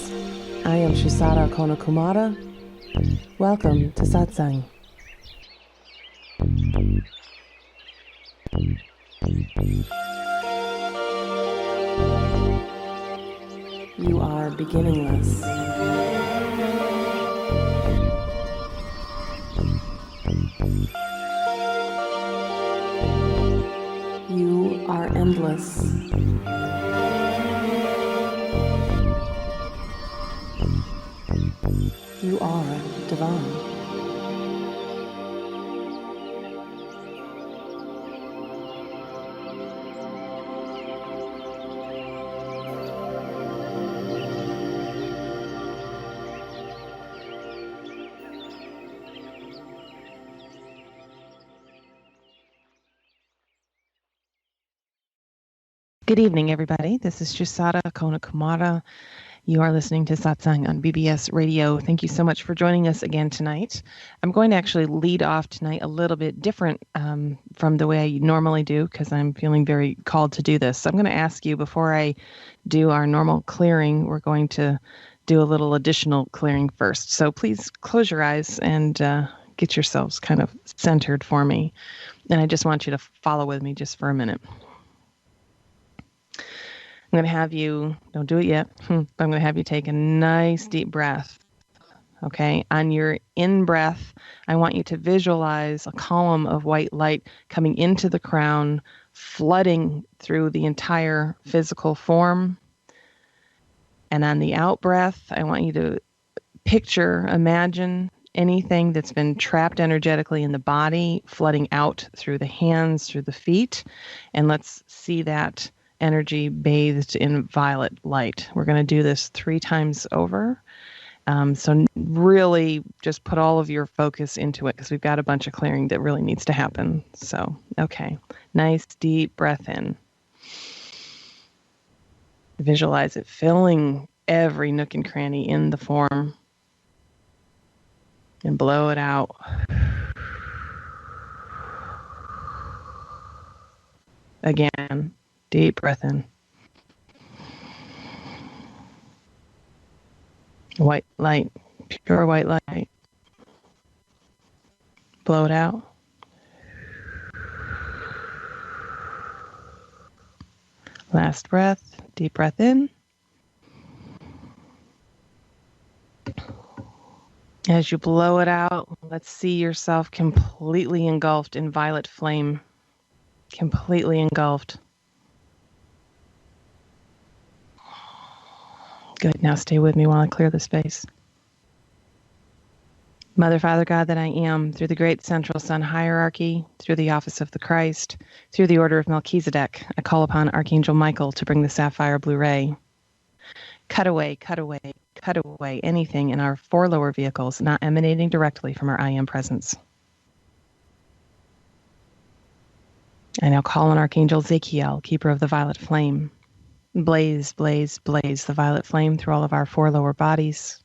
I am Shusara Kumara. Welcome to Satsang. You are beginningless. You are endless. You are divine. Good evening, everybody. This is Shusara Kumara. You are listening to Satsang on BBS Radio. Thank you so much for joining us again tonight. I'm going to actually lead off tonight a little bit different from the way I normally do because I'm feeling very called to do this. So I'm going to ask you before I do our normal clearing, we're going to do a little additional clearing first. So please close your eyes and get yourselves kind of centered for me. And I just want you to follow with me just for a minute. I'm going to have you, don't do it yet, but I'm going to have you take a nice deep breath. Okay, on your in-breath, I want you to visualize a column of white light coming into the crown, flooding through the entire physical form. And on the out-breath, I want you to imagine anything that's been trapped energetically in the body, flooding out through the hands, through the feet. And let's see that energy bathed in violet light. We're going to do this 3 times over. So really just put all of your focus into it because we've got a bunch of clearing that really needs to happen. So, okay. Nice deep breath in. Visualize it filling every nook and cranny in the form. And blow it out. Again. Deep breath in. White light, pure white light. Blow it out. Last breath, deep breath in. As you blow it out, let's see yourself completely engulfed in violet flame. Completely engulfed. Good. Now stay with me while I clear the space. Mother, Father, God that I am, through the great central sun hierarchy, through the office of the Christ, through the order of Melchizedek, I call upon Archangel Michael to bring the sapphire blue ray. Cut away, cut away, cut away anything in our 4 lower vehicles not emanating directly from our I am presence. I now call on Archangel Zachiel, keeper of the violet flame. Blaze, blaze, blaze the violet flame through all of our 4 lower bodies.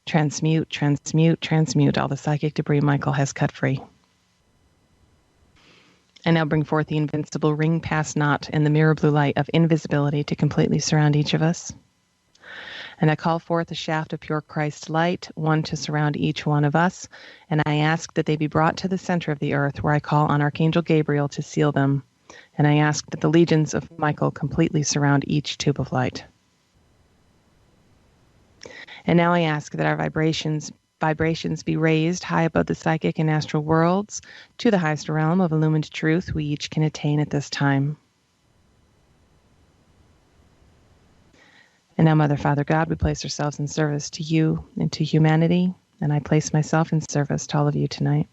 Transmute, transmute, transmute all the psychic debris Michael has cut free. I now bring forth the invincible ring pass knot and the mirror blue light of invisibility to completely surround each of us. And I call forth a shaft of pure Christ light, one to surround each one of us, and I ask that they be brought to the center of the earth where I call on Archangel Gabriel to seal them. And I ask that the legions of Michael completely surround each tube of light. And now I ask that our vibrations be raised high above the psychic and astral worlds to the highest realm of illumined truth we each can attain at this time. And now, Mother, Father, God, we place ourselves in service to you and to humanity, and I place myself in service to all of you tonight.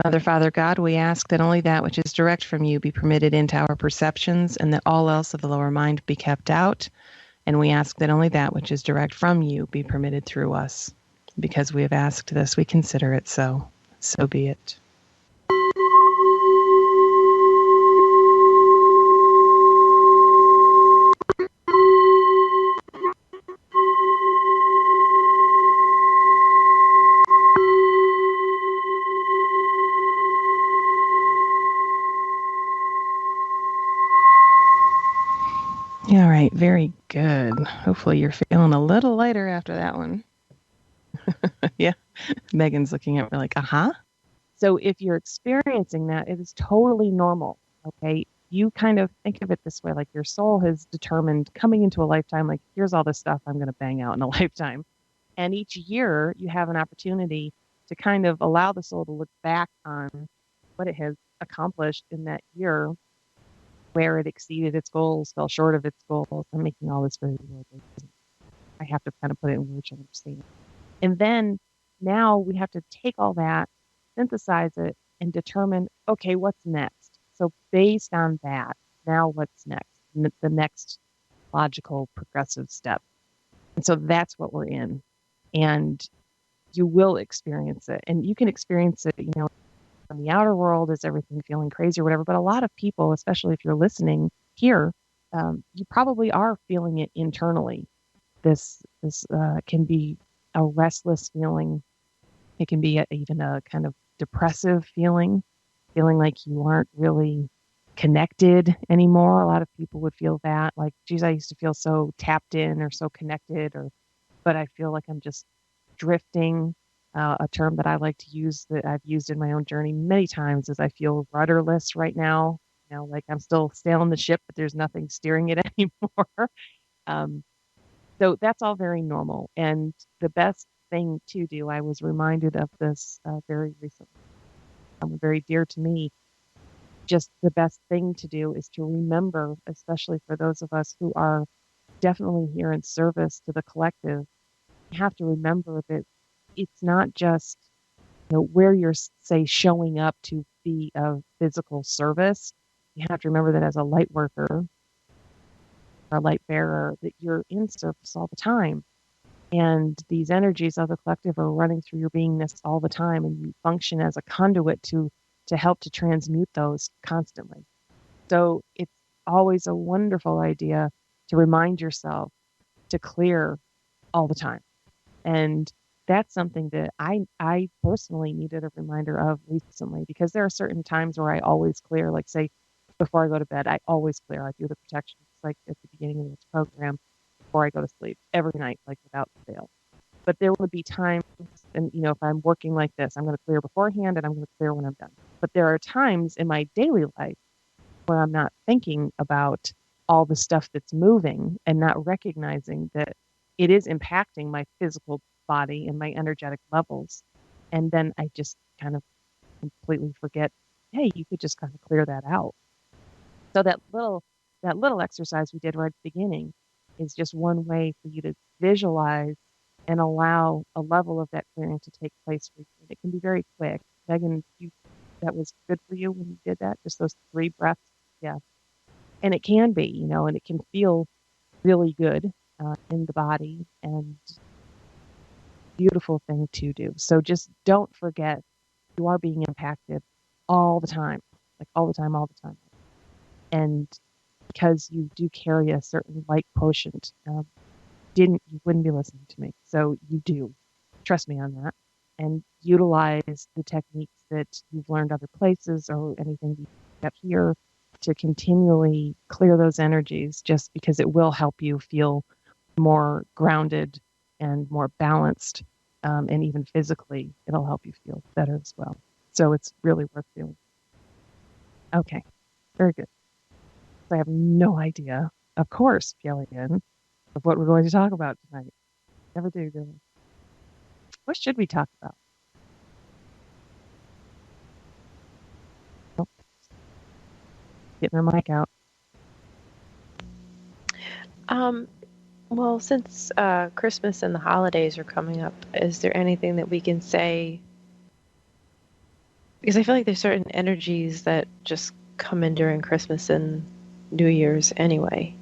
Mother, Father, God, we ask that only that which is direct from you be permitted into our perceptions and that all else of the lower mind be kept out. And we ask that only that which is direct from you be permitted through us. Because we have asked this, we consider it so. So be it. All right, Very good. Hopefully you're feeling a little lighter after that one. Yeah. Megan's looking at me like, uh-huh. So if you're experiencing that, it is totally normal. Okay. You kind of think of it this way, like your soul has determined coming into a lifetime, like here's all the stuff I'm going to bang out in a lifetime. And each year you have an opportunity to kind of allow the soul to look back on what it has accomplished in that year, where it exceeded its goals, fell short of its goals. I'm making all this very wordy. I have to kind of put it in words you understand. And then now we have to take all that, synthesize it, and determine, okay, what's next? So based on that, now what's next? The next logical progressive step. And so that's what we're in. And you will experience it. And you can experience it, from the outer world, is everything feeling crazy or whatever. But a lot of people, especially if you're listening here, you probably are feeling it internally. This can be a restless feeling. It can be even a kind of depressive feeling like you aren't really connected anymore. A lot of people would feel that, like, geez, I used to feel so tapped in or so connected, but I feel like I'm just drifting. A term that I like to use, that I've used in my own journey many times, is I feel rudderless right now. Like I'm still sailing the ship, but there's nothing steering it anymore. Um, so that's all very normal. And the best thing to do, I was reminded of this very recently, very dear to me. Just the best thing to do is to remember, especially for those of us who are definitely here in service to the collective, you have to remember that it's not just, where you're, say, showing up to be of physical service. You have to remember that as a light worker or a light bearer, that you're in service all the time. And these energies of the collective are running through your beingness all the time, and you function as a conduit to help to transmute those constantly. So it's always a wonderful idea to remind yourself to clear all the time. And that's something that I personally needed a reminder of recently, because there are certain times where I always clear, like, say, before I go to bed, I always clear. I do the protection, it's like at the beginning of this program, before I go to sleep every night, like without fail. But there would be times, and if I'm working like this, I'm going to clear beforehand and I'm going to clear when I'm done. But there are times in my daily life where I'm not thinking about all the stuff that's moving and not recognizing that it is impacting my physical body and my energetic levels. And then I just kind of completely forget, hey, you could just kind of clear that out. So that little exercise we did right at the beginning is just one way for you to visualize and allow a level of that clearing to take place for you. And it can be very quick. Megan, that was good for you when you did that, just those 3 breaths. Yeah. And it can be, and it can feel really good in the body, and beautiful thing to do. So just don't forget, you are being impacted all the time, like all the time, all the time. And because you do carry a certain light quotient, you wouldn't be listening to me. So you do. Trust me on that. And utilize the techniques that you've learned other places or anything you get here to continually clear those energies, just because it will help you feel more grounded and more balanced. And even physically, it'll help you feel better as well. So it's really worth doing. Okay, very good. I have no idea, of course, PielleAyan, of what we're going to talk about tonight. Never do, do we? What should we talk about? Oh, getting her mic out. Well, since Christmas and the holidays are coming up, is there anything that we can say? Because I feel like there's certain energies that just come in during Christmas and New Year's anyway.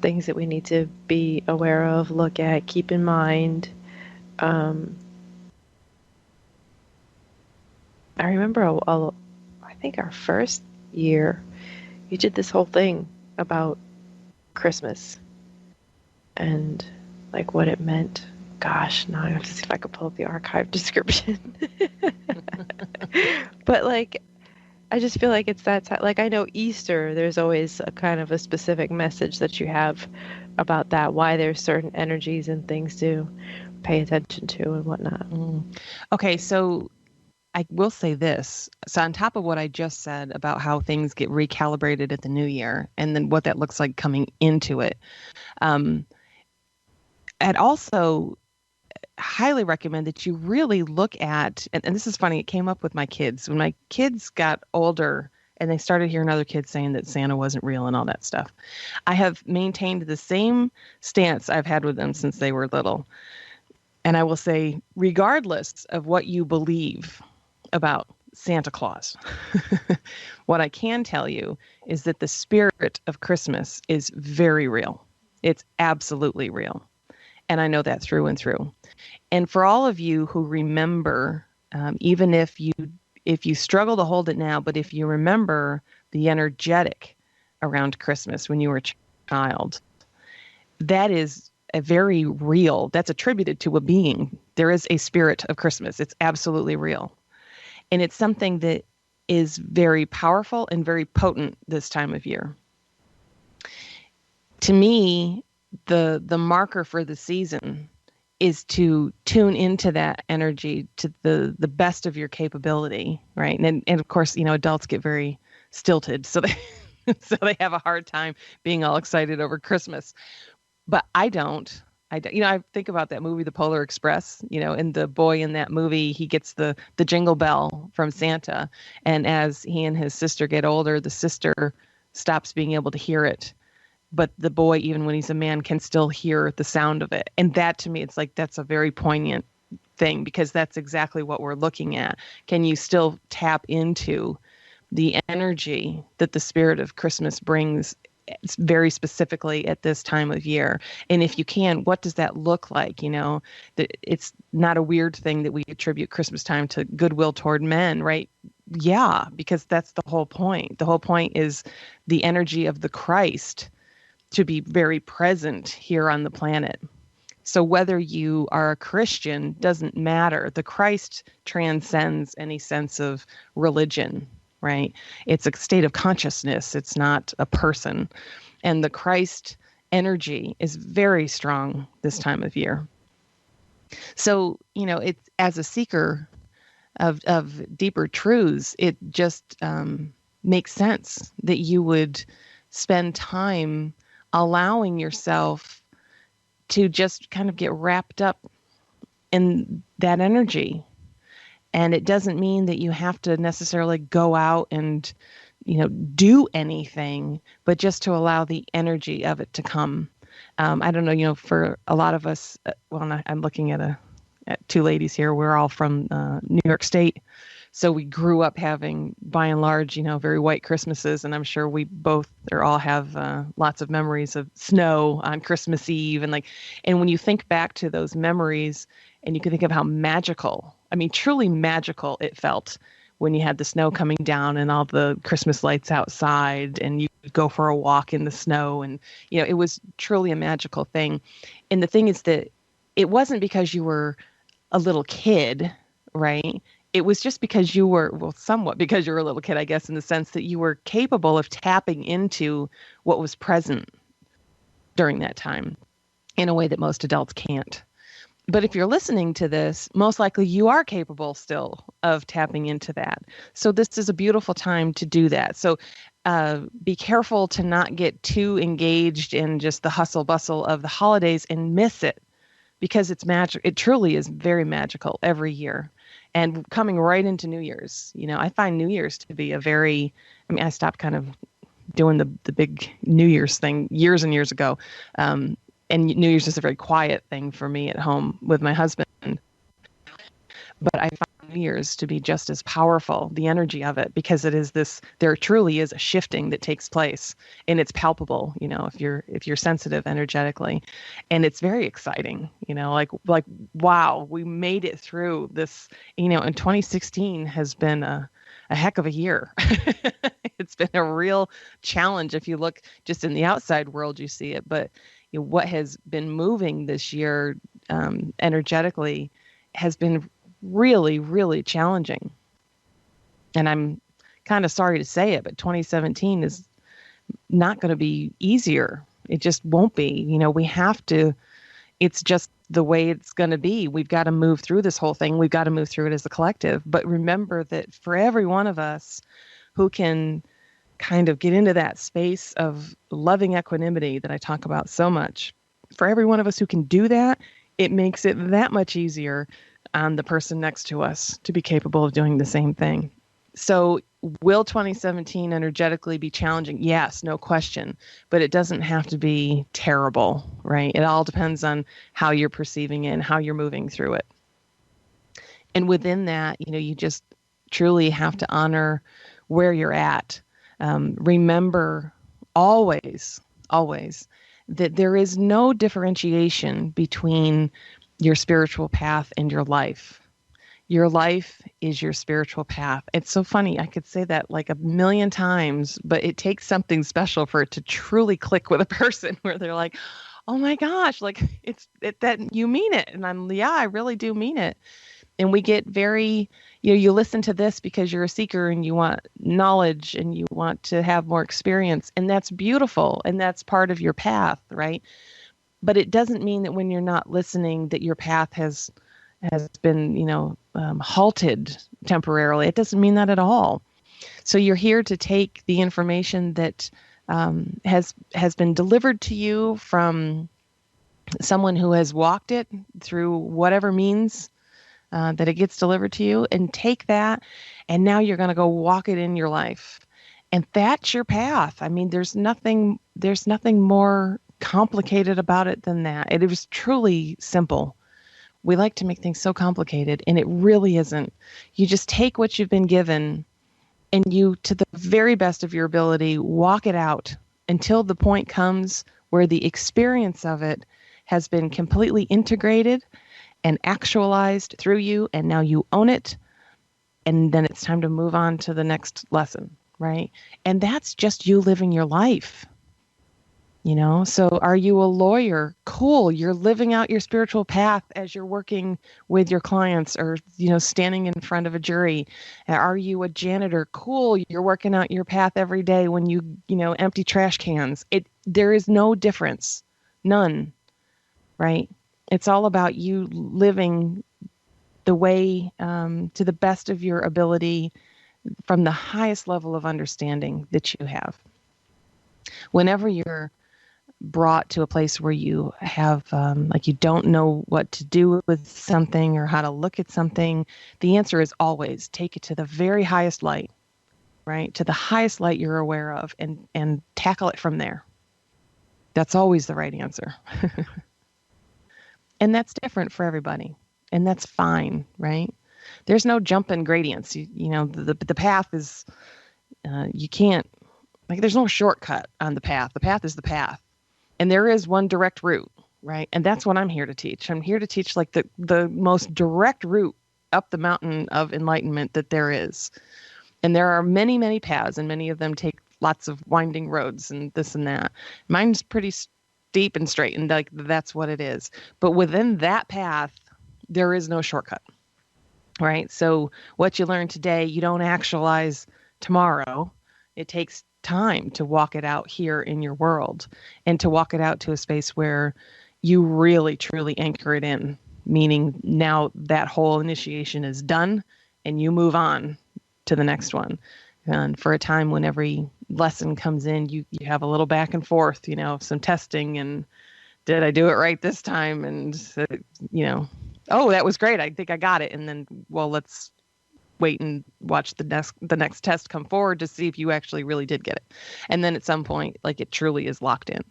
Things that we need to be aware of, look at, keep in mind. I remember, I think our first year, you did this whole thing about Christmas and like what it meant. Gosh, now I have to see if I could pull up the archive description. But like, I just feel like it's that like I know Easter, there's always a kind of a specific message that you have about that, why there's certain energies and things to pay attention to and whatnot. Okay, so I will say this. So, on top of what I just said about how things get recalibrated at the new year and then what that looks like coming into it, um, I'd also highly recommend that you really look at, and this is funny, it came up with my kids. When my kids got older and they started hearing other kids saying that Santa wasn't real and all that stuff, I have maintained the same stance I've had with them since they were little. And I will say, regardless of what you believe about Santa Claus, what I can tell you is that the spirit of Christmas is very real. It's absolutely real. And I know that through and through. And for all of you who remember, even if you struggle to hold it now, but if you remember the energetic around Christmas when you were a child, that is a very real, that's attributed to a being. There is a spirit of Christmas. It's absolutely real. And it's something that is very powerful and very potent this time of year. To me, the marker for the season is to tune into that energy to the best of your capability, right? And of course, adults get very stilted, so they so they have a hard time being all excited over Christmas. But I don't. I think about that movie, The Polar Express, and the boy in that movie, he gets the jingle bell from Santa. And as he and his sister get older, the sister stops being able to hear it. But the boy, even when he's a man, can still hear the sound of it. And that, to me, it's like, that's a very poignant thing, because that's exactly what we're looking at. Can you still tap into the energy that the spirit of Christmas brings very specifically at this time of year? And if you can, what does that look like? That it's not a weird thing that we attribute Christmas time to goodwill toward men, right? Yeah, because that's the whole point. The whole point is the energy of the Christ to be very present here on the planet. So whether you are a Christian doesn't matter. The Christ transcends any sense of religion, right? It's a state of consciousness. It's not a person. And the Christ energy is very strong this time of year. So, it's, as a seeker of deeper truths, it just makes sense that you would spend time allowing yourself to just kind of get wrapped up in that energy. And it doesn't mean that you have to necessarily go out and, do anything, but just to allow the energy of it to come. I don't know, for a lot of us, I'm looking at two ladies here. We're all from New York State. So we grew up having, by and large, very white Christmases. And I'm sure we both or all have lots of memories of snow on Christmas Eve. And when you think back to those memories, and you can think of how magical, truly magical it felt when you had the snow coming down and all the Christmas lights outside, and you go for a walk in the snow. And, it was truly a magical thing. And the thing is that it wasn't because you were a little kid, right? It was just because you were, somewhat because you were a little kid, I guess, in the sense that you were capable of tapping into what was present during that time in a way that most adults can't. But if you're listening to this, most likely you are capable still of tapping into that. So this is a beautiful time to do that. So be careful to not get too engaged in just the hustle bustle of the holidays and miss it, because it's magic. It truly is very magical every year. And coming right into New Year's, I find New Year's to be I stopped kind of doing the big New Year's thing years and years ago. And New Year's is a very quiet thing for me at home with my husband. But I find New Year's to be just as powerful, the energy of it, because there truly is a shifting that takes place, and it's palpable, if you're sensitive energetically, and it's very exciting, like, wow, we made it through this, and 2016 has been a heck of a year. It's been a real challenge. If you look just in the outside world, you see it, but what has been moving this year energetically has been really, really challenging. And I'm kind of sorry to say it, but 2017 is not going to be easier. It just won't be. We have to, it's just the way it's going to be. We've got to move through this whole thing. We've got to move through it as a collective. But remember that for every one of us who can kind of get into that space of loving equanimity that I talk about so much, for every one of us who can do that, it makes it that much easier on the person next to us to be capable of doing the same thing. So will 2017 energetically be challenging? Yes, no question. But it doesn't have to be terrible, right? It all depends on how you're perceiving it and how you're moving through it. And within that, you just truly have to honor where you're at. Remember always, always, that there is no differentiation between your spiritual path and your life. Your life is your spiritual path. It's so funny. I could say that like a million times, but it takes something special for it to truly click with a person where they're like, oh my gosh, like that you mean it. And I really do mean it. And we get very, you listen to this because you're a seeker and you want knowledge and you want to have more experience. And that's beautiful. And that's part of your path, right? But it doesn't mean that when you're not listening that your path has been, halted temporarily. It doesn't mean that at all. So you're here to take the information that has been delivered to you from someone who has walked it through whatever means that it gets delivered to you, and take that, and now you're going to go walk it in your life. And that's your path. I mean, there's nothing more complicated about it than that. It was truly simple. We like to make things so complicated, and it really isn't. You just take what you've been given and you, to the very best of your ability, walk it out until the point comes where the experience of it has been completely integrated and actualized through you, and now you own it, and then it's time to move on to the next lesson, right? And that's just you living your life. So are you a lawyer? Cool. You're living out your spiritual path as you're working with your clients or, standing in front of a jury. Are you a janitor? Cool. You're working out your path every day when you empty trash cans. There is no difference. None. Right? It's all about you living the way to the best of your ability from the highest level of understanding that you have. Whenever you're brought to a place where you have you don't know what to do with something or how to look at something, the answer is always take it to the very highest light, right? To the highest light you're aware of, and tackle it from there. That's always the right answer. And that's different for everybody, and that's fine, right? There's no jumping gradients. The path is you can't, there's no shortcut on the path. The path is the path. And there is one direct route, right? And that's what I'm here to teach. I'm here to teach the most direct route up the mountain of enlightenment that there is. And there are many, many paths, and many of them take lots of winding roads and this and that. Mine's pretty steep and straight, and that's what it is. But within that path, there is no shortcut, right? So what you learn today, you don't actualize tomorrow. It takes time to walk it out here in your world, and to walk it out to a space where you really truly anchor it in, meaning now that whole initiation is done and you move on to the next one. And for a time when every lesson comes in, you have a little back and forth, some testing, and did I do it right this time? And oh, that was great, I think I got it. And then, well, let's wait and watch the next test come forward to see if you actually really did get it. And then at some point, it truly is locked in.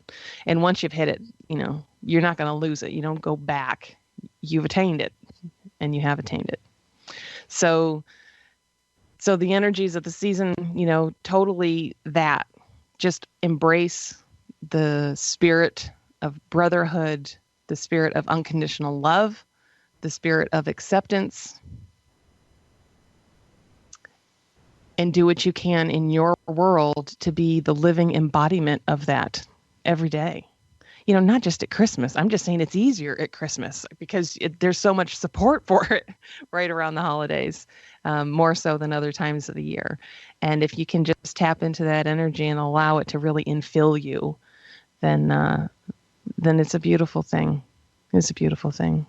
And once you've hit it, you're not going to lose it. You don't go back. You've attained it, and you have attained it. So the energies of the season, totally that. Just embrace the spirit of brotherhood, the spirit of unconditional love, the spirit of acceptance, and do what you can in your world to be the living embodiment of that every day. not just at Christmas. I'm just saying it's easier at Christmas because there's so much support for it right around the holidays, more so than other times of the year. And if you can just tap into that energy and allow it to really infill you, then it's a beautiful thing. It's a beautiful thing.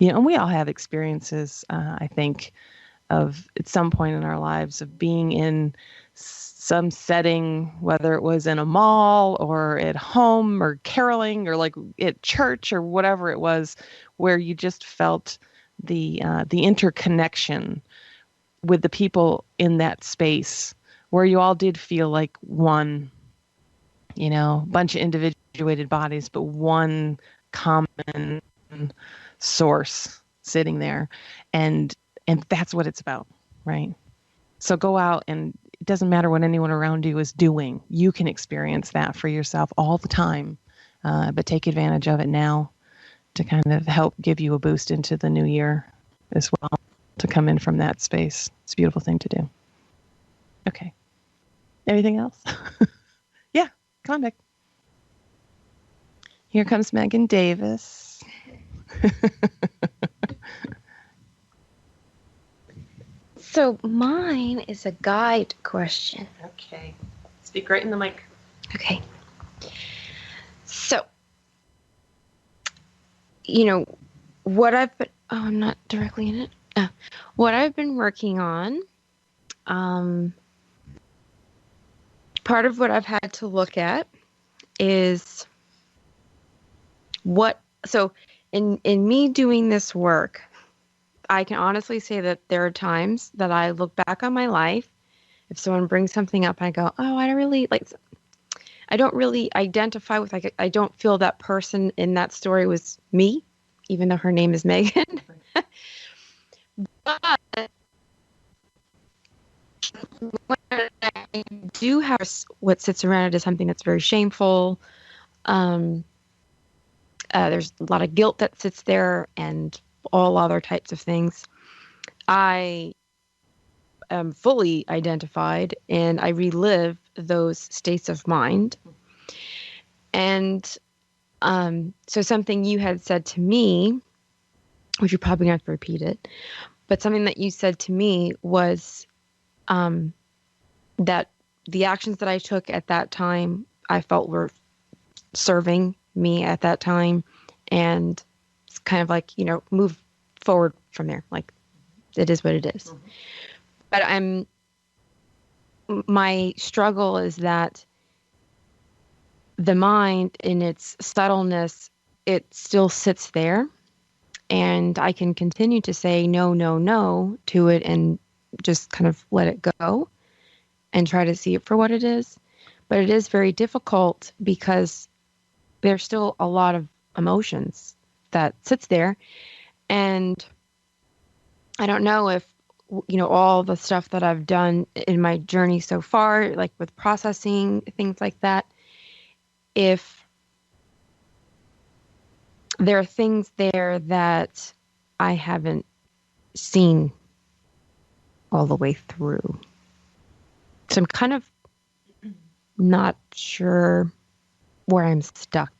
And we all have experiences, I think, of at some point in our lives of being in some setting, whether it was in a mall or at home or caroling or like at church or whatever it was, where you just felt the interconnection with the people in that space, where you all did feel like one, bunch of individuated bodies, but one common source sitting there. And that's what it's about, right? So go out, and it doesn't matter what anyone around you is doing. You can experience that for yourself all the time, but take advantage of it now to kind of help give you a boost into the new year as well, to come in from that space. It's a beautiful thing to do. Okay. Anything else? Yeah, come on back. Here comes Megan Davis. So mine is a guide question. Okay. Speak right in the mic. Okay. So, what I've been, I'm not directly in it. What I've been working on, part of what I've had to look at is so in me doing this work, I can honestly say that there are times that I look back on my life. If someone brings something up, I go, oh, I don't really identify with, I don't feel that person in that story was me, even though her name is Meghan. But when I do have what sits around it is something that's very shameful. There's a lot of guilt that sits there and all other types of things. I am fully identified and I relive those states of mind. And so something you had said to me, which you're probably going to have to repeat it, but something that you said to me was that the actions that I took at that time, I felt were serving me at that time. And it's kind of like, move forward from there. Like, it is what it is. Mm-hmm. But my struggle is that the mind in its subtleness, it still sits there, and I can continue to say no, no, no to it and just kind of let it go and try to see it for what it is. But it is very difficult because there's still a lot of emotions that sits there. And I don't know if, all the stuff that I've done in my journey so far, like with processing, things like that, if there are things there that I haven't seen all the way through. So I'm kind of not sure where I'm stuck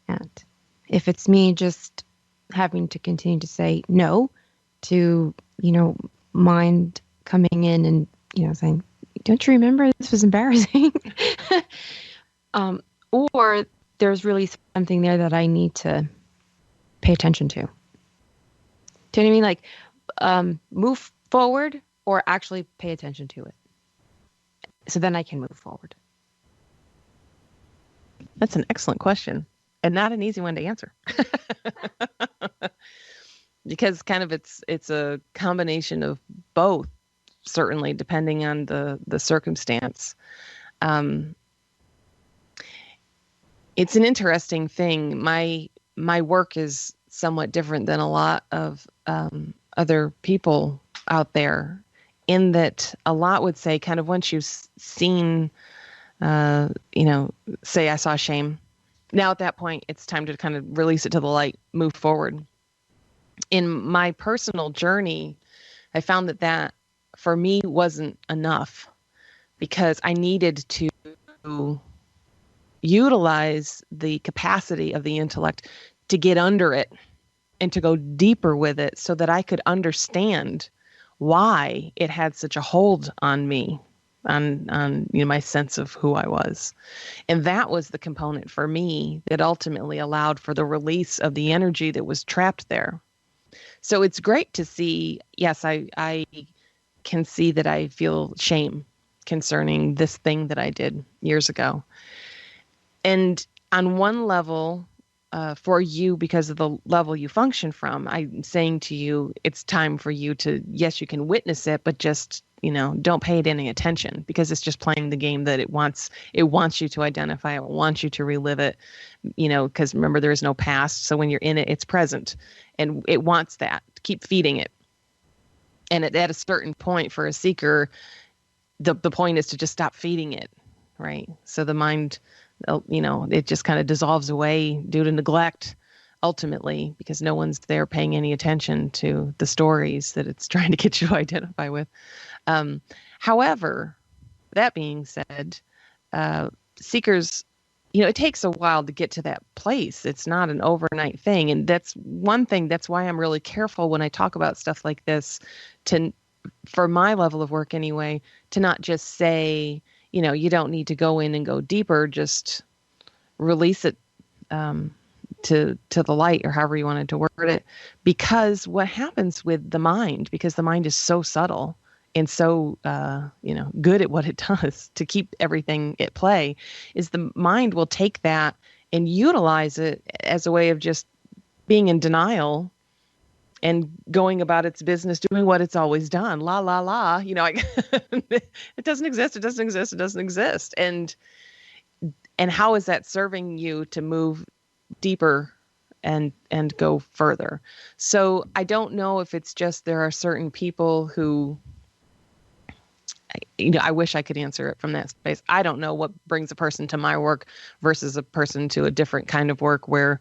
at. If it's me just having to continue to say no to, mind coming in and, saying, don't you remember this was embarrassing? Or there's really something there that I need to pay attention to. Do you know what I mean? Like, move forward or actually pay attention to it. So then I can move forward. That's an excellent question and not an easy one to answer. Because kind of it's a combination of both, certainly, depending on the circumstance. It's an interesting thing. My work is somewhat different than a lot of other people out there, in that a lot would say kind of once you've seen, say I saw shame, now at that point it's time to kind of release it to the light, move forward. In my personal journey, I found that for me wasn't enough, because I needed to utilize the capacity of the intellect to get under it and to go deeper with it so that I could understand why it had such a hold on me, on my sense of who I was. And that was the component for me that ultimately allowed for the release of the energy that was trapped there. So it's great to see, yes, I can see that I feel shame concerning this thing that I did years ago. And on one level, for you, because of the level you function from, I'm saying to you, it's time for you to, yes, you can witness it, but just, don't pay it any attention, because it's just playing the game that it wants. It wants you to identify. It wants you to relive it, because remember, there is no past. So when you're in it, it's present, and it wants that. Keep feeding it. And at a certain point for a seeker, the point is to just stop feeding it, right? So the mind, it just kind of dissolves away due to neglect, ultimately, because no one's there paying any attention to the stories that it's trying to get you to identify with. However, that being said, seekers, it takes a while to get to that place. It's not an overnight thing. And that's one thing. That's why I'm really careful when I talk about stuff like this, for my level of work anyway, to not just say, you don't need to go in and go deeper, just release it to the light, or however you wanted to word it. Because what happens with the mind, because the mind is so subtle and so good at what it does to keep everything at play, is the mind will take that and utilize it as a way of just being in denial and going about its business, doing what it's always done. La, la, la, it doesn't exist. It doesn't exist. It doesn't exist. And how is that serving you to move deeper and go further? So I don't know if it's just there are certain people who, I wish I could answer it from that space. I don't know what brings a person to my work versus a person to a different kind of work where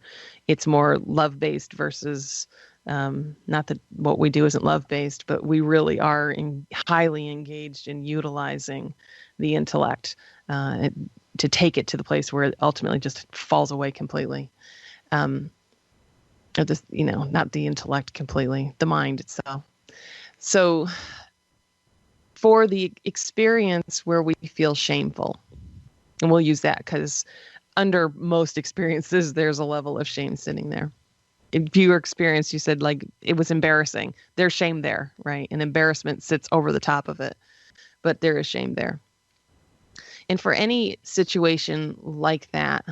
it's more love-based versus, not that what we do isn't love-based, but we really are highly engaged in utilizing the intellect to take it to the place where it ultimately just falls away completely. Or this, not the intellect completely, the mind itself. So for the experience where we feel shameful, and we'll use that because under most experiences, there's a level of shame sitting there. If your experience, you said like it was embarrassing, there's shame there, right? And embarrassment sits over the top of it, but there is shame there. And for any situation like that,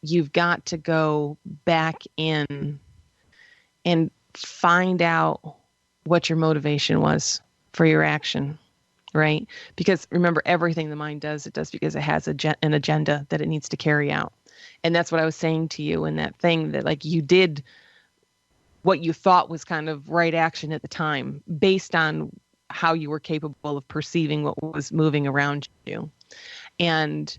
you've got to go back in and find out what your motivation was for your action, right? Because remember, everything the mind does, it does because it has an agenda that it needs to carry out. And that's what I was saying to you in that thing, that like you did what you thought was kind of right action at the time based on how you were capable of perceiving what was moving around you. And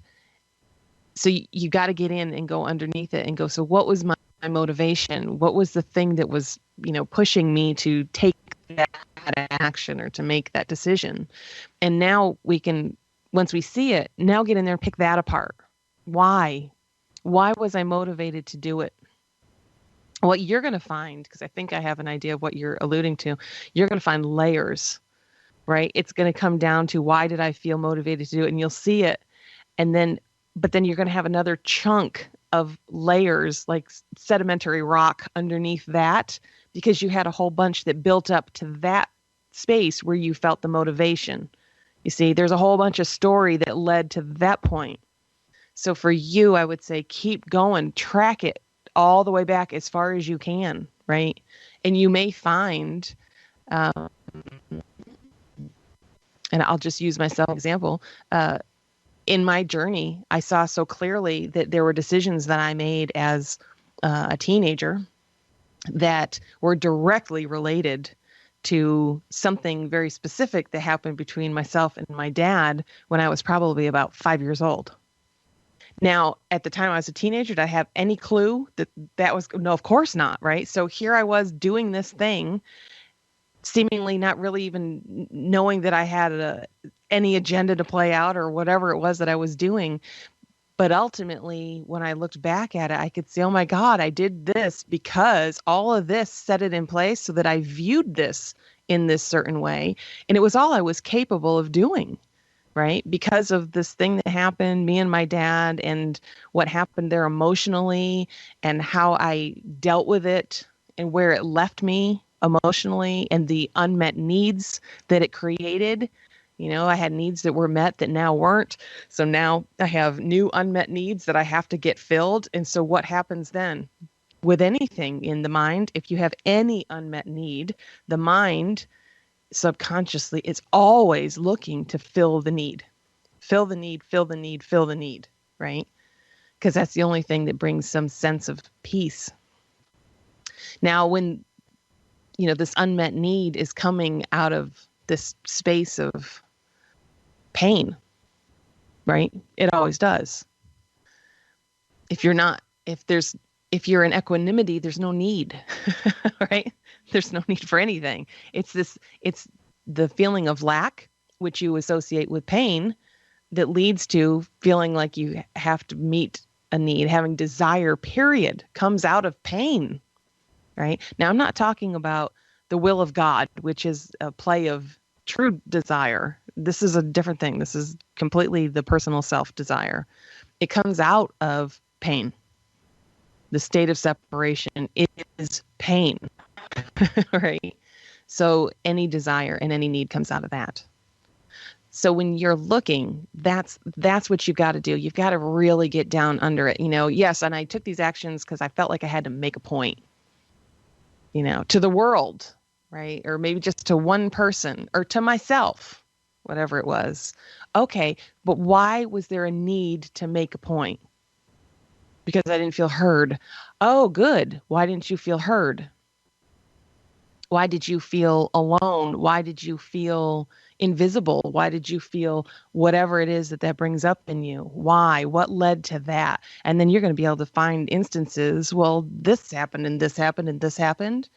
so you got to get in and go underneath it and go, so what was my motivation? What was the thing that was, pushing me to take that action or to make that decision? And now we can, once we see it, now get in there and pick that apart. Why? Why was I motivated to do it? What you're going to find, because I think I have an idea of what you're alluding to, you're going to find layers, right? It's going to come down to, why did I feel motivated to do it? And you'll see it. But then you're going to have another chunk of layers, like sedimentary rock underneath that, because you had a whole bunch that built up to that space where you felt the motivation. You see, there's a whole bunch of story that led to that point. So for you, I would say keep going, track it all the way back as far as you can, right? And you may find, and I'll just use myself as an example, in my journey, I saw so clearly that there were decisions that I made as a teenager that were directly related to something very specific that happened between myself and my dad when I was probably about 5 years old. Now, at the time I was a teenager, did I have any clue that was, no, of course not, right? So here I was doing this thing, seemingly not really even knowing that I had any agenda to play out or whatever it was that I was doing. But ultimately, when I looked back at it, I could see, oh my God, I did this because all of this set it in place so that I viewed this in this certain way. And it was all I was capable of doing, right? Because of this thing that happened, me and my dad, and what happened there emotionally, and how I dealt with it, and where it left me emotionally, and the unmet needs that it created. I had needs that were met that now weren't. So now I have new unmet needs that I have to get filled. And so what happens then with anything in the mind? If you have any unmet need, the mind subconsciously is always looking to fill the need, fill the need, fill the need, fill the need, right? Because that's the only thing that brings some sense of peace. Now, when, this unmet need is coming out of this space of pain, right? It always does. If you're in equanimity, there's no need, right? There's no need for anything. It's the feeling of lack, which you associate with pain, that leads to feeling like you have to meet a need. Having desire, period, comes out of pain, right? Now, I'm not talking about the will of God, which is a play of true desire. This is a different thing. This is completely the personal self desire. It comes out of pain. The state of separation is pain, right? So any desire and any need comes out of that. So when you're looking, that's what you've got to do. You've got to really get down under it. Yes, and I took these actions because I felt like I had to make a point, to the world, right? Or maybe just to one person or to myself, whatever it was. Okay, but why was there a need to make a point? Because I didn't feel heard. Oh, good. Why didn't you feel heard? Why did you feel alone? Why did you feel invisible? Why did you feel whatever it is that brings up in you? Why? What led to that? And then you're going to be able to find instances, well, this happened and this happened and this happened.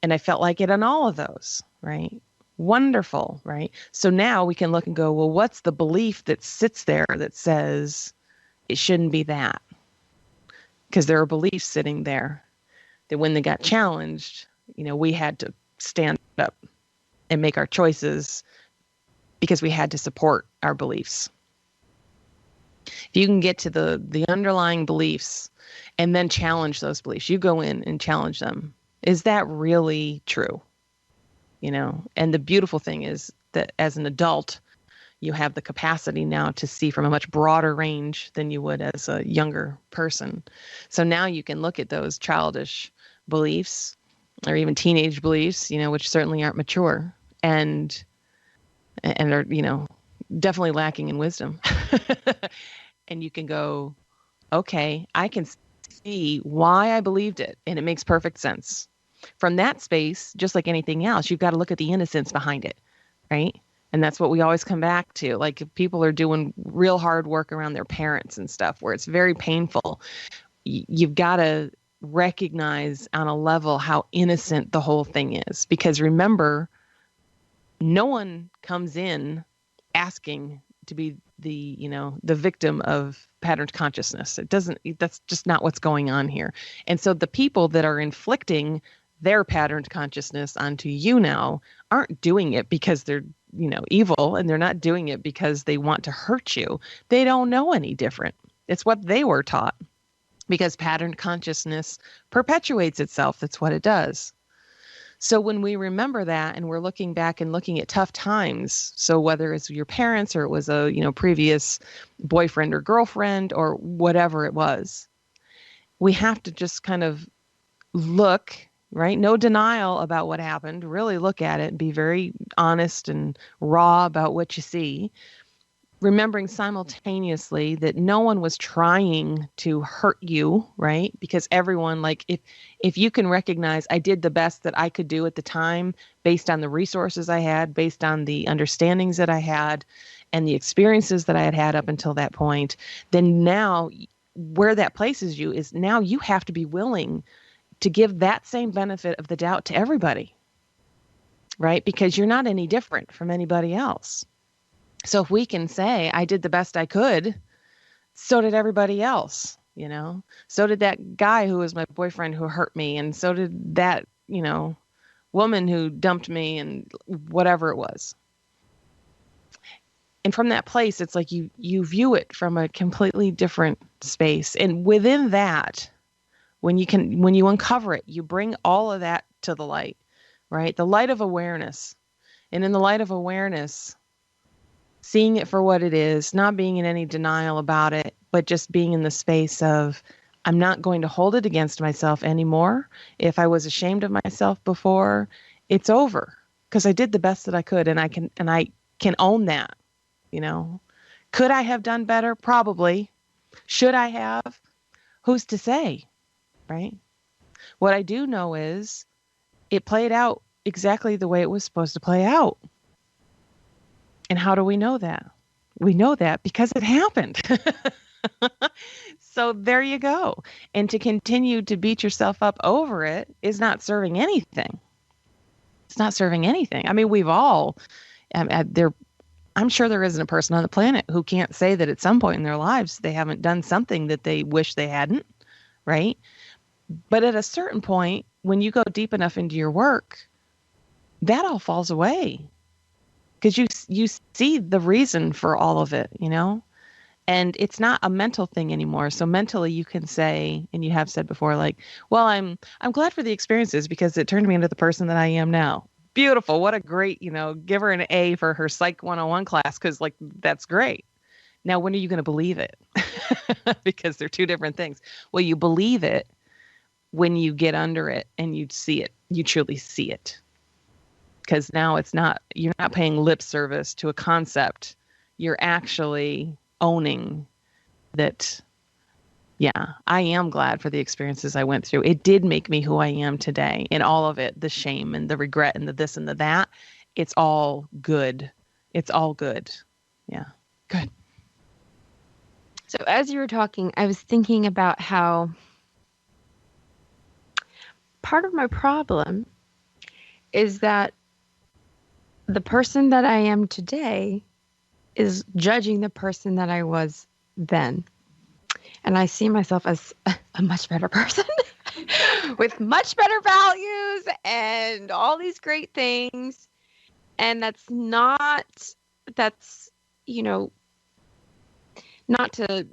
And I felt like it on all of those, right? Wonderful, right? So now we can look and go, well, what's the belief that sits there that says it shouldn't be that? Because there are beliefs sitting there that when they got challenged, we had to stand up and make our choices because we had to support our beliefs. If you can get to the underlying beliefs and then challenge those beliefs, you go in and challenge them. Is that really true? And the beautiful thing is that as an adult, you have the capacity now to see from a much broader range than you would as a younger person. So now you can look at those childish beliefs or even teenage beliefs, which certainly aren't mature and are, definitely lacking in wisdom. And you can go, okay, I can see why I believed it, and it makes perfect sense. From that space, just like anything else, you've got to look at the innocence behind it, right? And that's what we always come back to. Like if people are doing real hard work around their parents and stuff where it's very painful, you've got to recognize on a level how innocent the whole thing is. Because remember, no one comes in asking to be the victim of patterned consciousness. That's just not what's going on here. And so the people that are inflicting their patterned consciousness onto you now aren't doing it because they're, evil, and they're not doing it because they want to hurt you. They don't know any different. It's what they were taught because patterned consciousness perpetuates itself. That's what it does. So when we remember that and we're looking back and looking at tough times, so whether it's your parents or it was a, previous boyfriend or girlfriend or whatever it was, we have to just kind of look, right? No denial about what happened. Really look at it and be very honest and raw about what you see. Remembering simultaneously that no one was trying to hurt you, right? Because everyone, like, if you can recognize I did the best that I could do at the time based on the resources I had, based on the understandings that I had and the experiences that I had had up until that point, then now where that places you is now you have to be willing to give that same benefit of the doubt to everybody, right? Because you're not any different from anybody else. So if we can say, I did the best I could, so did everybody else, you know? So did that guy who was my boyfriend who hurt me. And so did that, you know, woman who dumped me and whatever it was. And from that place, it's like you view it from a completely different space. And within that, when you uncover it, you bring all of that to the light, right? The light of awareness. And in the light of awareness, seeing it for what it is, not being in any denial about it, but just being in the space of, I'm not going to hold it against myself anymore. If I was ashamed of myself before, it's over because I did the best that I could, and I can own that, you know. Could I have done better? Probably. Should I have? Who's to say, right? What I do know is it played out exactly the way it was supposed to play out. And how do we know that? We know that because it happened. So there you go. And to continue to beat yourself up over it is not serving anything. It's not serving anything. I mean, we've all, I'm sure there isn't a person on the planet who can't say that at some point in their lives they haven't done something that they wish they hadn't, right? But at a certain point, when you go deep enough into your work, that all falls away. Because you see the reason for all of it, you know? And it's not a mental thing anymore. So mentally you can say, and you have said before, like, well, I'm glad for the experiences because it turned me into the person that I am now. Beautiful. What a great, you know, give her an A for her Psych 101 class because, like, that's great. Now, when are you going to believe it? Because they're two different things. Well, you believe it when you get under it and you see it. You truly see it. Because now you're not paying lip service to a concept. You're actually owning that, yeah, I am glad for the experiences I went through. It did make me who I am today. And all of it, the shame and the regret and the this and the that, it's all good. It's all good. Yeah, good. So as you were talking, I was thinking about how part of my problem is that the person that I am today is judging the person that I was then. And I see myself as a much better person with much better values and all these great things. And that's, you know, not to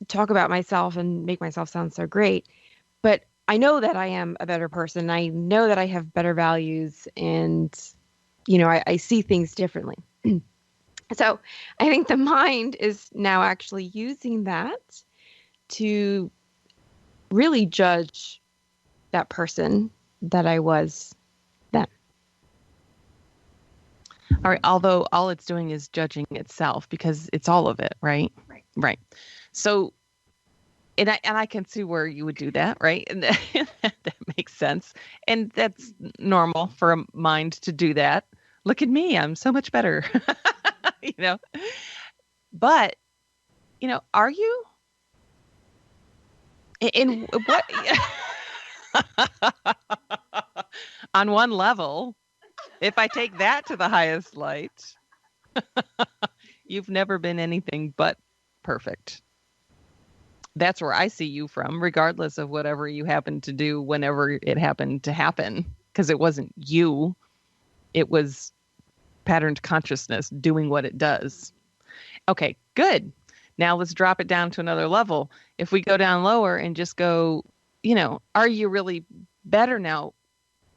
talk about myself and make myself sound so great, but I know that I am a better person. I know that I have better values and, you know, I see things differently. So I think the mind is now actually using that to really judge that person that I was then. All right. Although all it's doing is judging itself because it's all of it, right? Right. So, and I can see where you would do that, right? And that makes sense. And that's normal for a mind to do that. Look at me. I'm so much better, you know? But, you know, are you? In what? On one level, if I take that to the highest light, you've never been anything but perfect. That's where I see you from, regardless of whatever you happened to do whenever it happened to happen, because it wasn't you. It was patterned consciousness doing what it does. Okay, good. Now let's drop it down to another level. If we go down lower and just go, you know, are you really better now?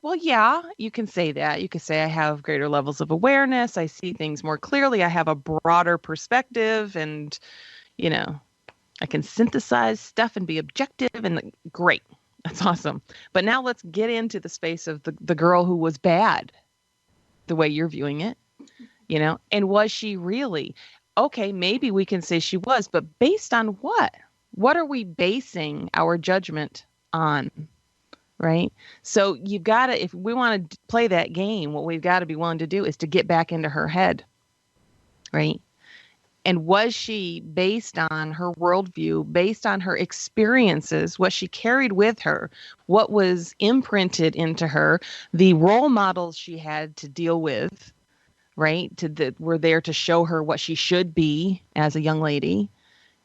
Well, yeah, you can say that. You could say I have greater levels of awareness. I see things more clearly. I have a broader perspective and, you know, I can synthesize stuff and be objective and great. That's awesome. But now let's get into the space of the girl who was bad, the way you're viewing it, you know, and was she really? Okay, maybe we can say she was, but based on what? What are we basing our judgment on? Right? So you've got to, if we want to play that game, what we've got to be willing to do is to get back into her head. Right? And was she based on her worldview, based on her experiences, what she carried with her, what was imprinted into her, the role models she had to deal with, right? Were there to show her what she should be as a young lady.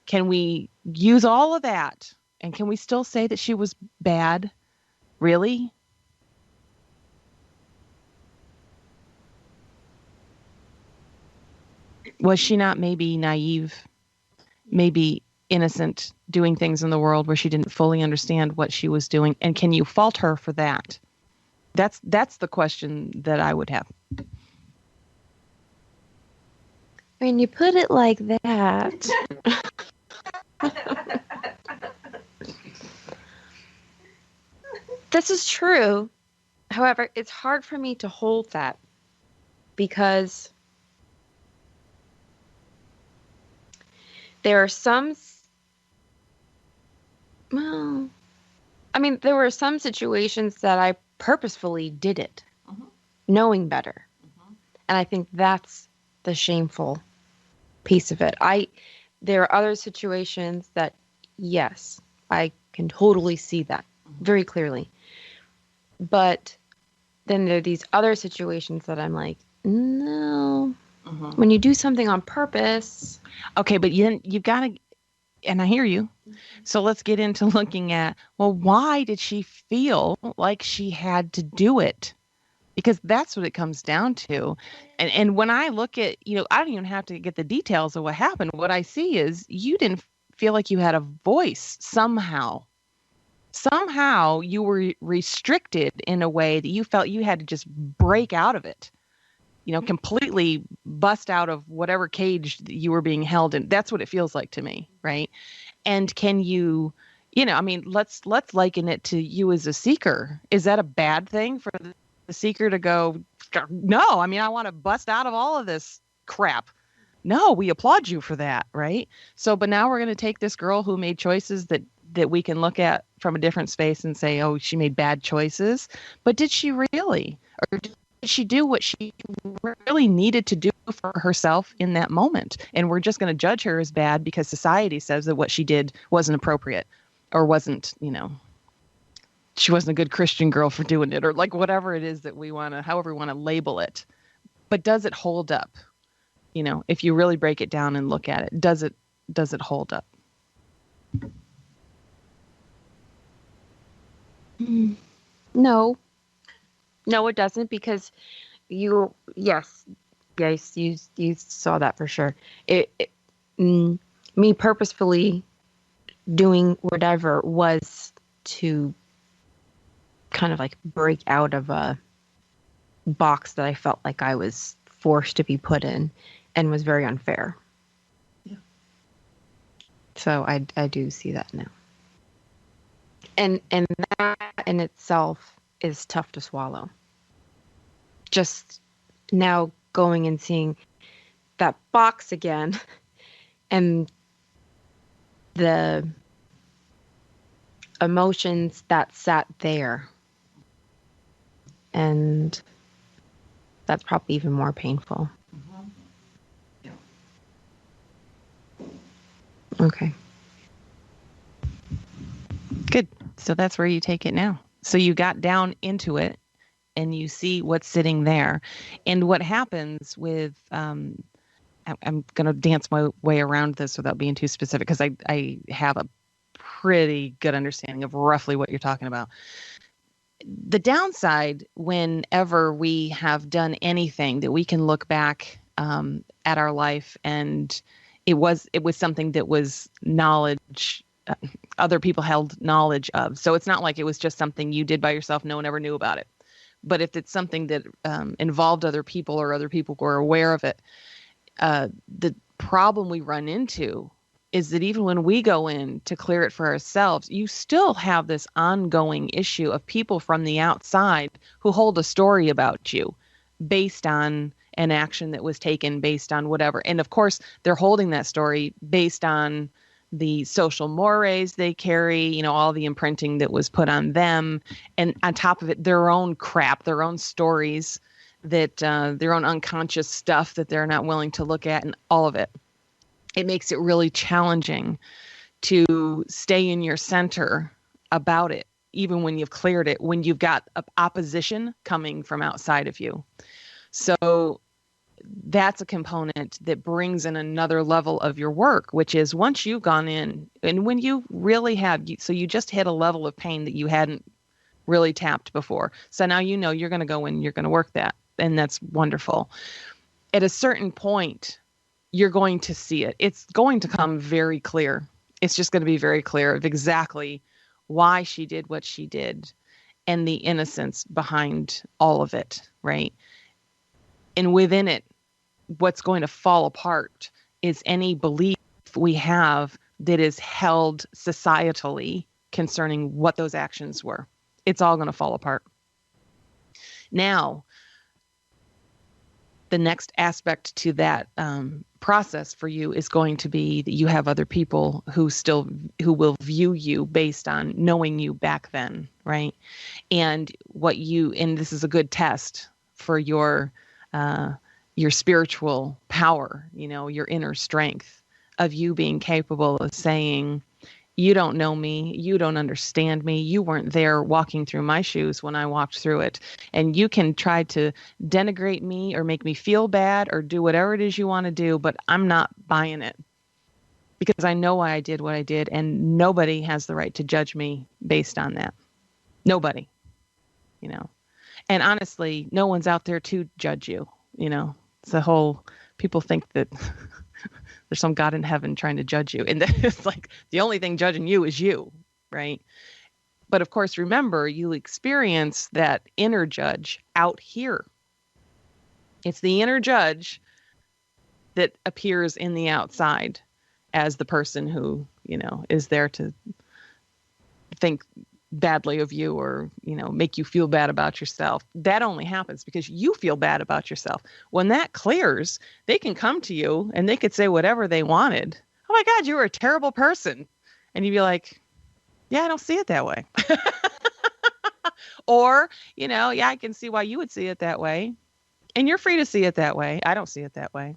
Can we use all of that? And can we still say that she was bad? Really? Was she not maybe naive, maybe innocent, doing things in the world where she didn't fully understand what she was doing? And can you fault her for that? That's the question that I would have. When you put it like that, this is true. However, it's hard for me to hold that because there are there were some situations that I purposefully did it, knowing better. And I think that's the shameful piece of it. There are other situations that, yes, I can totally see that very clearly. But then there are these other situations that I'm like, no. When you do something on purpose. Okay, but you've got to, and I hear you. So let's get into looking at, well, why did she feel like she had to do it? Because that's what it comes down to. And when I look at, I don't even have to get the details of what happened. What I see is you didn't feel like you had a voice somehow. Somehow you were restricted in a way that you felt you had to just break out of it. Completely bust out of whatever cage you were being held in. That's what it feels like to me, right? And can you, let's liken it to you as a seeker. Is that a bad thing for the seeker to go, no, I want to bust out of all of this crap? No, we applaud you for that, right? So, but now we're going to take this girl who made choices that we can look at from a different space and say, oh, she made bad choices. But did she really? Or did she do what she really needed to do for herself in that moment? And we're just going to judge her as bad because society says that what she did wasn't appropriate or wasn't, she wasn't a good Christian girl for doing it, or like whatever it is that however we want to label it. But does it hold up? If you really break it down and look at it, does it hold up? No, it doesn't, because you saw that for sure. Me purposefully doing whatever was to kind of like break out of a box that I felt like I was forced to be put in and was very unfair. Yeah. So I do see that now. And that in itself is tough to swallow. Just now going and seeing that box again and the emotions that sat there. And that's probably even more painful. Yeah. Okay. Good. So that's where you take it now. So you got down into it and you see what's sitting there. And what happens with, I'm going to dance my way around this without being too specific, because I have a pretty good understanding of roughly what you're talking about. The downside, whenever we have done anything that we can look back at our life and it was something that was knowledge, other people held knowledge of. So it's not like it was just something you did by yourself. No one ever knew about it. But if it's something that involved other people or other people were aware of it, the problem we run into is that even when we go in to clear it for ourselves, you still have this ongoing issue of people from the outside who hold a story about you based on an action that was taken, based on whatever. And of course, they're holding that story based on the social mores they carry, all the imprinting that was put on them. And on top of it, their own crap, their own stories, that their own unconscious stuff that they're not willing to look at, and all of it. It makes it really challenging to stay in your center about it, even when you've cleared it, when you've got opposition coming from outside of you. So that's a component that brings in another level of your work, which is once you've gone in and when you really have, so you just hit a level of pain that you hadn't really tapped before. So now you know you're going to go in, you're going to work that. And that's wonderful. At a certain point, you're going to see it. It's going to come very clear. It's just going to be very clear of exactly why she did what she did and the innocence behind all of it, right? And within it, what's going to fall apart is any belief we have that is held societally concerning what those actions were. It's all going to fall apart. Now, the next aspect to that process for you is going to be that you have other people who will view you based on knowing you back then, right? And this is a good test for your spiritual power, your inner strength of you being capable of saying, you don't know me, you don't understand me, you weren't there walking through my shoes when I walked through it. And you can try to denigrate me or make me feel bad or do whatever it is you want to do, but I'm not buying it because I know why I did what I did, and nobody has the right to judge me based on that. Nobody, And honestly, no one's out there to judge you, It's the whole, people think that there's some God in heaven trying to judge you. And it's like the only thing judging you is you, right? But of course, remember, you experience that inner judge out here. It's the inner judge that appears in the outside as the person who, is there to think badly of you or, make you feel bad about yourself. That only happens because you feel bad about yourself. When that clears, they can come to you and they could say whatever they wanted. Oh my God, you were a terrible person. And you'd be like, yeah, I don't see it that way. Or, yeah, I can see why you would see it that way. And you're free to see it that way. I don't see it that way.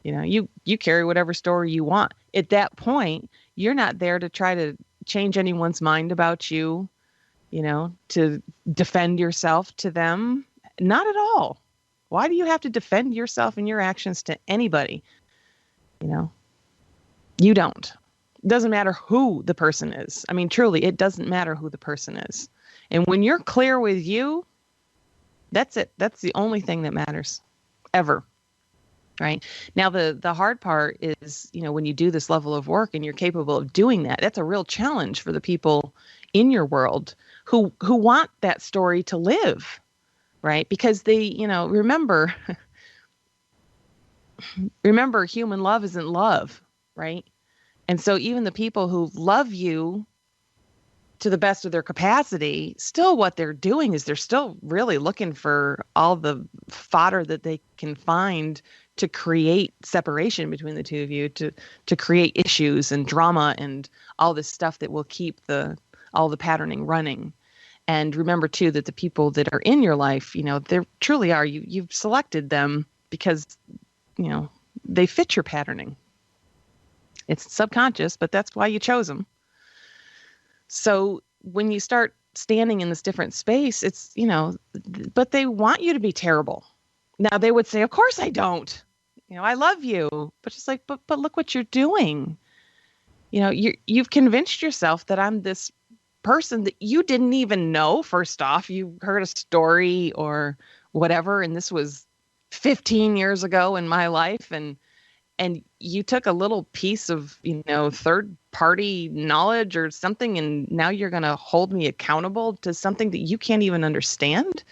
You carry whatever story you want. At that point, you're not there to try to change anyone's mind about you, to defend yourself to them. Not at all. Why do you have to defend yourself and your actions to anybody? You don't. It doesn't matter who the person is. I mean, truly, it doesn't matter who the person is. And when you're clear with you, that's it. That's the only thing that matters ever. Right. Now, the hard part is, when you do this level of work and you're capable of doing that, that's a real challenge for the people in your world who want that story to live. Right. Because they, remember, human love isn't love. Right. And so even the people who love you to the best of their capacity, still what they're doing is they're still really looking for all the fodder that they can find to create separation between the two of you, to create issues and drama and all this stuff that will keep all the patterning running. And remember too that the people that are in your life, they truly are, you've selected them because, they fit your patterning. It's subconscious, but that's why you chose them. So when you start standing in this different space, it's, but they want you to be terrible. Now they would say, of course I don't. I love you. But it's like, but look what you're doing. You've convinced yourself that I'm this person that you didn't even know. First off, you heard a story or whatever, and this was 15 years ago in my life, and you took a little piece of, third party knowledge or something, and now you're going to hold me accountable to something that you can't even understand.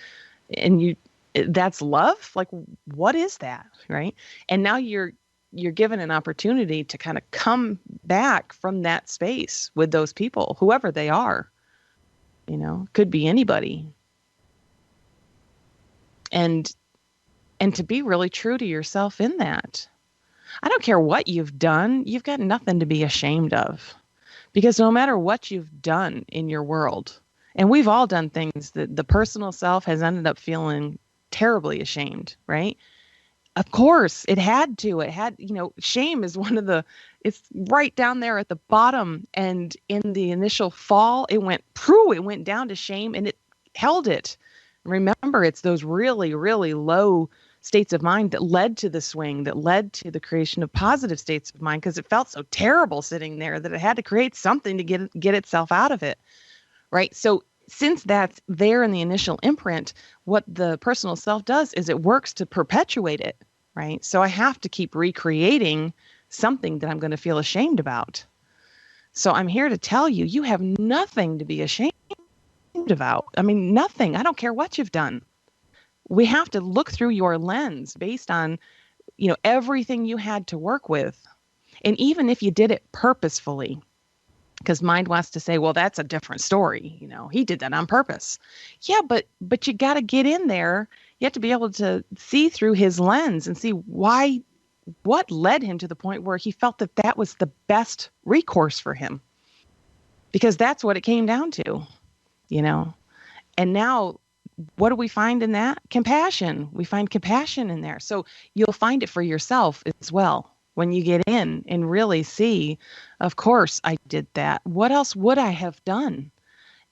And that's love? Like, what is that? Right. And now you're given an opportunity to kind of come back from that space with those people, whoever they are, could be anybody. And to be really true to yourself in that. I don't care what you've done. You've got nothing to be ashamed of, because no matter what you've done in your world, and we've all done things that the personal self has ended up feeling terribly ashamed, right? Of course, it had, shame is it's right down there at the bottom. And in the initial fall, it went down to shame and it held it. Remember, it's those really, really low states of mind that led to the swing, that led to the creation of positive states of mind, because it felt so terrible sitting there that it had to create something to get itself out of it. Right. So since that's there in the initial imprint, what the personal self does is it works to perpetuate it. Right. So I have to keep recreating something that I'm going to feel ashamed about. So I'm here to tell you, you have nothing to be ashamed about. I mean, nothing. I don't care what you've done. We have to look through your lens based on, everything you had to work with. And even if you did it purposefully, because mind wants to say, well, that's a different story. He did that on purpose. Yeah, but you got to get in there. You have to be able to see through his lens and see what led him to the point where he felt that was the best recourse for him. Because that's what it came down to, And now, what do we find in that? Compassion. We find compassion in there. So you'll find it for yourself as well when you get in and really see, of course, I did that. What else would I have done?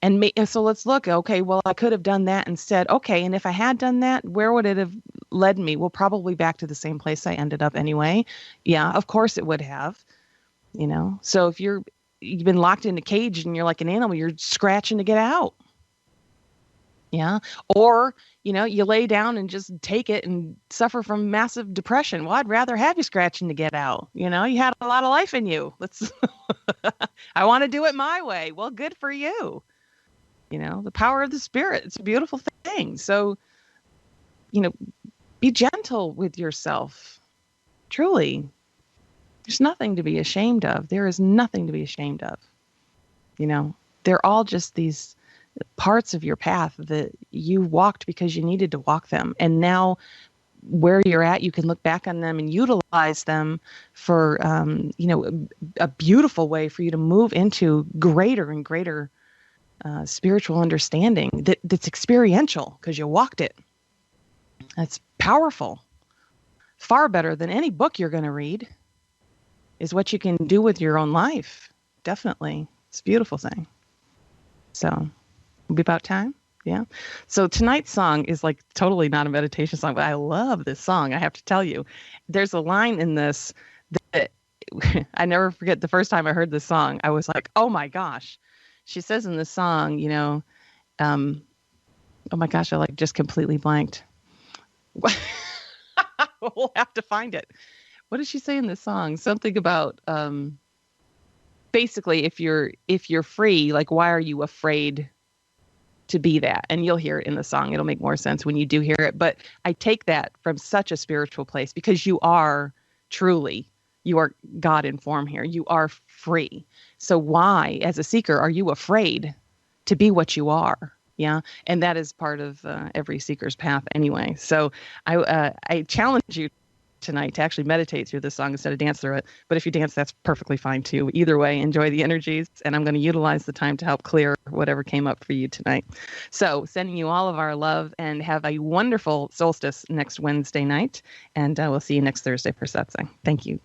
And so let's look. Okay, well, I could have done that instead. Okay, and if I had done that, where would it have led me? Well, probably back to the same place I ended up anyway. Yeah, of course it would have. So if you've been locked in a cage and you're like an animal, you're scratching to get out. Yeah. Or, you lay down and just take it and suffer from massive depression. Well, I'd rather have you scratching to get out. You had a lot of life in you. I want to do it my way. Well, good for you. The power of the spirit. It's a beautiful thing. So, be gentle with yourself. Truly. There's nothing to be ashamed of. There is nothing to be ashamed of. They're all just these parts of your path that you walked because you needed to walk them. And now where you're at, you can look back on them and utilize them for, a beautiful way for you to move into greater and greater spiritual understanding that's experiential because you walked it. That's powerful. Far better than any book you're going to read is what you can do with your own life. Definitely. It's a beautiful thing. So it'll be about time. Yeah. So tonight's song is like totally not a meditation song, but I love this song. I have to tell you, there's a line in this that I never forget. The first time I heard this song, I was like, oh my gosh. She says in this song, oh my gosh, I just completely blanked. We'll have to find it. What does she say in this song? Something about, basically, if you're free, why are you afraid to be that? And you'll hear it in the song. It'll make more sense when you do hear it. But I take that from such a spiritual place because you are God in form here. You are free. So why, as a seeker, are you afraid to be what you are? Yeah. And that is part of every seeker's path anyway. So I challenge you tonight to actually meditate through this song instead of dance through it. But if you dance, that's perfectly fine too. Either way, enjoy the energies, and I'm going to utilize the time to help clear whatever came up for you tonight. So sending you all of our love, and have a wonderful solstice next Wednesday night, and we'll see you next Thursday for Satsang. Thank you.